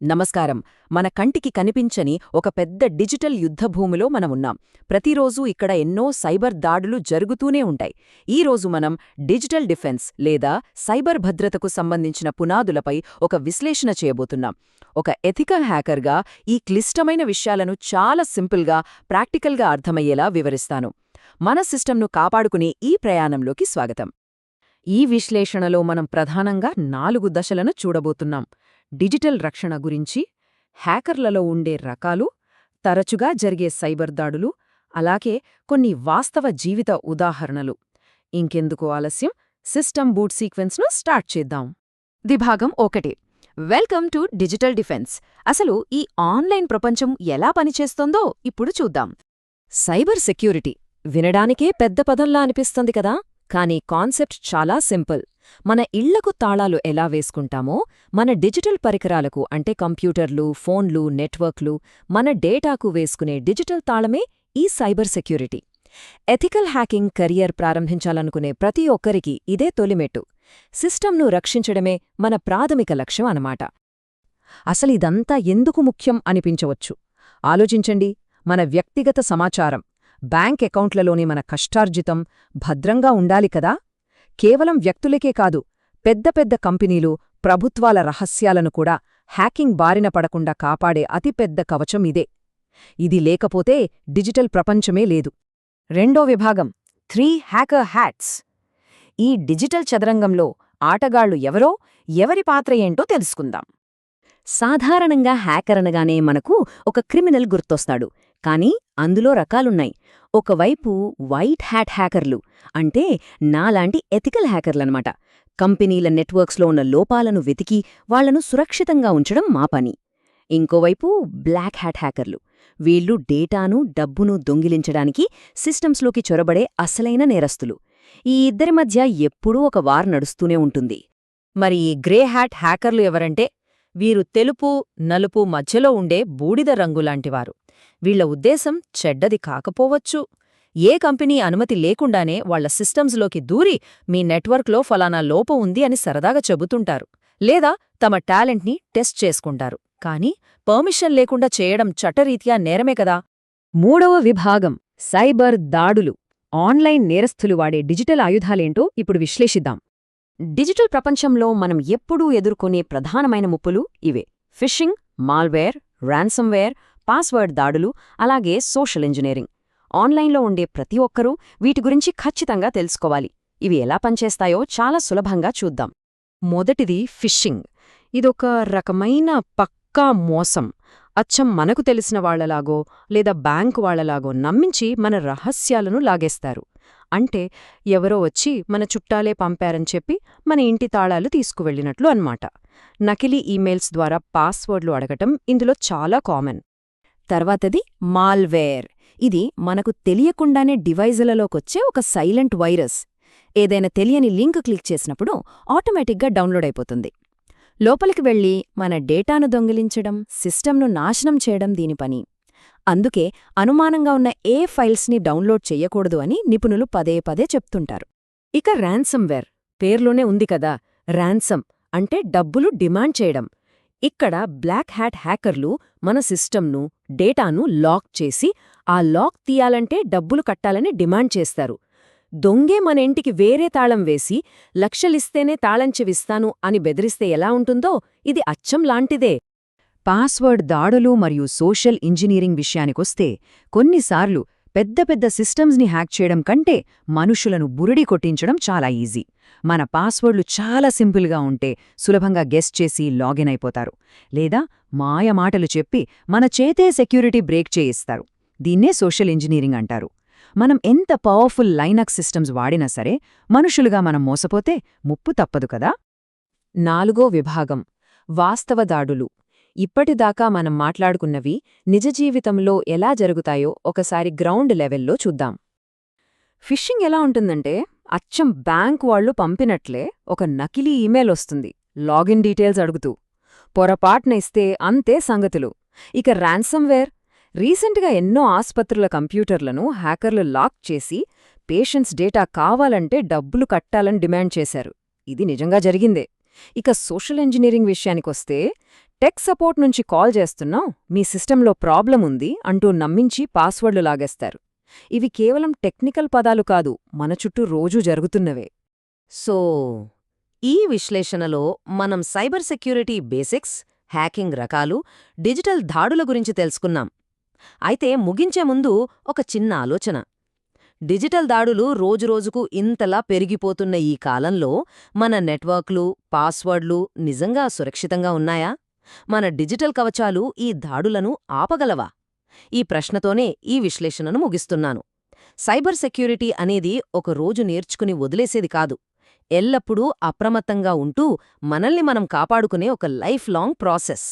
నమస్కారం. మన కంటికి కనిపించని ఒక పెద్ద డిజిటల్ యుద్ధభూమిలో మనమున్నాం. ప్రతిరోజూ ఇక్కడ ఎన్నో సైబర్ దాడులు జరుగుతూనే ఉంటాయి. ఈరోజు మనం డిజిటల్ డిఫెన్స్ లేదా సైబర్ భద్రతకు సంబంధించిన పునాదులపై ఒక విశ్లేషణ చేయబోతున్నాం. ఒక ఎథికల్ హ్యాకర్గా ఈ క్లిష్టమైన విషయాలను చాలా సింపుల్గా, ప్రాక్టికల్గా అర్థమయ్యేలా వివరిస్తాను. మన సిస్టమ్ను కాపాడుకునే ఈ ప్రయాణంలోకి స్వాగతం. ఈ విశ్లేషణలో మనం ప్రధానంగా 4 దశలను చూడబోతున్నాం. డిజిటల్ రక్షణ గురించి, హ్యాకర్లలో ఉండే రకాలు, తరచుగా జరిగే సైబర్ దాడులు, అలాగే కొన్ని వాస్తవ జీవిత ఉదాహరణలు. ఇంకెందుకు ఆలస్యం, సిస్టమ్ బూట్ సీక్వెన్స్ను స్టార్ట్ చేద్దాం. విభాగం 1. Welcome to digital defence. అసలు ఈ ఆన్లైన్ ప్రపంచం ఎలా పనిచేస్తోందో ఇప్పుడు చూద్దాం. సైబర్ సెక్యూరిటీ వినడానికే పెద్ద పదంలా అనిపిస్తుంది కదా, కానీ కాన్సెప్ట్ చాలా సింపుల్. మన ఇళ్లకు తాళాలు ఎలా వేసుకుంటామో, మన డిజిటల్ పరికరాలకు అంటే కంప్యూటర్లు, ఫోన్లు, నెట్వర్క్లు, మన డేటాకు వేసుకునే డిజిటల్ తాళమే ఈ cyber security. Ethical hacking career ప్రారంభించాలనుకునే ప్రతి ఒక్కరికి ఇదే తొలిమెట్టు. సిస్టమ్ను రక్షించడమే మన ప్రాథమిక లక్ష్యం అన్నమాట. అసలిదంతా ఎందుకు ముఖ్యం అనిపించవచ్చు. ఆలోచించండి. మన వ్యక్తిగత సమాచారం, బ్యాంక్ అకౌంట్లలోని మన కష్టార్జితం భద్రంగా ఉండాలి కదా. కేవలం వ్యక్తులకే కాదు, పెద్ద పెద్ద కంపెనీలు, ప్రభుత్వాల రహస్యాలను కూడా హ్యాకింగ్ బారిన పడకుండా కాపాడే అతిపెద్ద కవచం ఇదే. ఇది లేకపోతే డిజిటల్ ప్రపంచమే లేదు. రెండో విభాగం 3 హ్యాకర్ హ్యాట్స్. ఈ డిజిటల్ చదరంగంలో ఆటగాళ్లు ఎవరో, ఎవరి పాత్ర ఏంటో తెలుసుకుందాం. సాధారణంగా హ్యాకర్ అనగానే మనకు ఒక క్రిమినల్ గుర్తొస్తాడు. కానీ అందులో రకాలున్నాయి. ఒకవైపు వైట్ హ్యాట్ హ్యాకర్లు, అంటే నాలాంటి ఎథికల్ హ్యాకర్లనమాట. కంపెనీల నెట్వర్క్స్లో ఉన్న లోపాలను వెతికి వాళ్లను సురక్షితంగా ఉంచడం మా పని. ఇంకోవైపు బ్లాక్ హ్యాట్ హ్యాకర్లు. వీళ్లు డేటాను, డబ్బును దొంగిలించడానికి సిస్టమ్స్లోకి చొరబడే అసలైన నేరస్తులు. ఈ ఇద్దరి మధ్య ఎప్పుడూ ఒక వార్ నడుస్తూనే ఉంటుంది. మరి ఈ గ్రే హ్యాట్ హ్యాకర్లు ఎవరంటే, వీరు తెలుపు, నలుపు మధ్యలో ఉండే బూడిద రంగులాంటివారు. వీళ్ల ఉద్దేశం చెడ్డది కాకపోవచ్చు. ఏ కంపెనీ అనుమతి లేకుండానే వాళ్ల సిస్టమ్స్లోకి దూరి మీ నెట్వర్క్లో ఫలానా లోపం ఉంది అని సరదాగా చెబుతుంటారు. లేదా తమ టాలెంట్ని టెస్ట్ చేసుకుంటారు. కానీ పర్మిషన్ లేకుండా చేయడం చట్టరీత్యా నేరమే కదా. మూడవ విభాగం సైబర్ దాడులు. ఆన్లైన్ నేరస్థులు వాడే డిజిటల్ ఆయుధాలేంటో ఇప్పుడు విశ్లేషిద్దాం. డిజిటల్ ప్రపంచంలో మనం ఎప్పుడూ ఎదుర్కొనే ప్రధానమైన ముప్పులు ఇవే: ఫిషింగ్, మాల్వేర్, ర్యాన్సమ్వేర్, పాస్వర్డ్ దాడులు, అలాగే సోషల్ ఇంజనీరింగ్. ఆన్లైన్లో ఉండే ప్రతి ఒక్కరూ వీటి గురించి ఖచ్చితంగా తెలుసుకోవాలి. ఇవి ఎలా పనిచేస్తాయో చాలా సులభంగా చూద్దాం. మొదటిది ఫిషింగ్. ఇదొక రకమైన పక్కా మోసం. అచ్చం మనకు తెలిసిన వాళ్లలాగో లేదా బ్యాంకు వాళ్లలాగో నమ్మించి మన రహస్యాలను లాగేస్తారు. అంటే ఎవరో వచ్చి మన చుట్టాలే పంపారని చెప్పి మన ఇంటి తాళాలు తీసుకువెళ్లినట్లు అన్నమాట. నకిలీ ఈమెయిల్స్ ద్వారా పాస్వర్డ్లు అడగటం ఇందులో చాలా కామన్. తర్వాతది మాల్వేర్. ఇది మనకు తెలియకుండానే డివైజులలోకొచ్చే ఒక సైలెంట్ వైరస్. ఏదైనా తెలియని లింక్ క్లిక్ చేసినప్పుడు ఆటోమేటిక్గా డౌన్లోడ్ అయిపోతుంది. లోపలికి వెళ్లి మన డేటాను దొంగిలించడం, సిస్టమ్ను నాశనం చేయడం దీని పని. అందుకే అనుమానంగా ఉన్న ఏ ఫైల్స్ని డౌన్లోడ్ చెయ్యకూడదు అని నిపుణులు పదే పదే చెప్తుంటారు. ఇక ర్యాన్సమ్వేర్. పేర్లోనే ఉంది కదా, ర్యాన్సమ్ అంటే డబ్బులు డిమాండ్ చేయడం. ఇక్కడ బ్లాక్ హ్యాట్ హ్యాకర్లు మన సిస్టమ్ను, డేటాను లాక్ చేసి ఆ లాక్ తీయాలంటే డబ్బులు కట్టాలని డిమాండ్ చేస్తారు. దొంగే మన ఇంటికి వేరే తాళం వేసి లక్షలిస్తేనే తాళం చెవిస్తాను అని బెదిరిస్తే ఎలా ఉంటుందో ఇది అచ్చం లాంటిదే. పాస్వర్డ్ దాడులు మరియు సోషల్ ఇంజనీరింగ్ విషయానికొస్తే, కొన్నిసార్లు పెద్ద పెద్ద సిస్టమ్స్ని హ్యాక్ చేయడం కంటే మనుషులను బురిడి కొట్టించడం చాలా ఈజీ. మన పాస్వర్డ్లు చాలా సింపుల్గా ఉంటే సులభంగా గెస్ చేసి లాగిన్ అయిపోతారు. లేదా మాయమాటలు చెప్పి మన చేతే సెక్యూరిటీ బ్రేక్ చేయిస్తారు. దీన్నే సోషల్ ఇంజనీరింగ్ అంటారు. మనం ఎంత పవర్ఫుల్ లైనక్స్ సిస్టమ్స్ వాడినా సరే, మనుషులుగా మనం మోసపోతే ముప్పు తప్పదు కదా. నాలుగో విభాగం వాస్తవ దాడులు. ఇప్పటిదాకా మనం మాట్లాడుకున్నవి నిజ జీవితంలో ఎలా జరుగుతాయో ఒకసారి గ్రౌండ్ లెవెల్లో చూద్దాం. ఫిషింగ్ ఎలా ఉంటుందంటే, అచ్చం బ్యాంక్ వాళ్లు పంపినట్లే ఒక నకిలీ ఈమెయిల్ వస్తుంది లాగిన్ డీటెయిల్స్ అడుగుతూ. పొరపాటున ఇస్తే అంతే సంగతులు. ఇక ర్యాన్సమ్వేర్. రీసెంట్గా ఎన్నో ఆస్పత్రుల కంప్యూటర్లను హ్యాకర్లు లాక్ చేసి పేషెంట్స్ డేటా కావాలంటే డబ్బులు కట్టాలని డిమాండ్ చేశారు. ఇది నిజంగా జరిగిందే. ఇక సోషల్ ఇంజనీరింగ్ విషయానికొస్తే, టెక్ సపోర్ట్ నుంచి కాల్ చేస్తున్నాం, మీ సిస్టంలో ప్రాబ్లం ఉంది అంటూ నమ్మించి పాస్వర్డ్లు లాగేస్తారు. ఇవి కేవలం టెక్నికల్ పదాలు కాదు, మన చుట్టూ రోజూ జరుగుతున్నవే. సో ఈ విశ్లేషణలో మనం సైబర్ సెక్యూరిటీ బేసిక్స్, హ్యాకింగ్ రకాలు, డిజిటల్ దాడుల గురించి తెలుసుకున్నాం. అయితే ముగించే ముందు ఒక చిన్న ఆలోచన. డిజిటల్ దాడులు రోజురోజుకు ఇంతలా పెరిగిపోతున్న ఈ కాలంలో మన నెట్వర్క్లు, పాస్వర్డ్లు నిజంగా సురక్షితంగా ఉన్నాయా? మన డిజిటల్ కవచాలు ఈ దాడులను ఆపగలవా? ఈ ప్రశ్నతోనే ఈ విశ్లేషణను ముగిస్తున్నాను. సైబర్ సెక్యూరిటీ అనేది ఒక రోజు నేర్చుకుని వదిలేసేది కాదు. ఎల్లప్పుడూ అప్రమత్తంగా ఉంటూ మనల్ని మనం కాపాడుకునే ఒక లైఫ్ లాంగ్ ప్రాసెస్.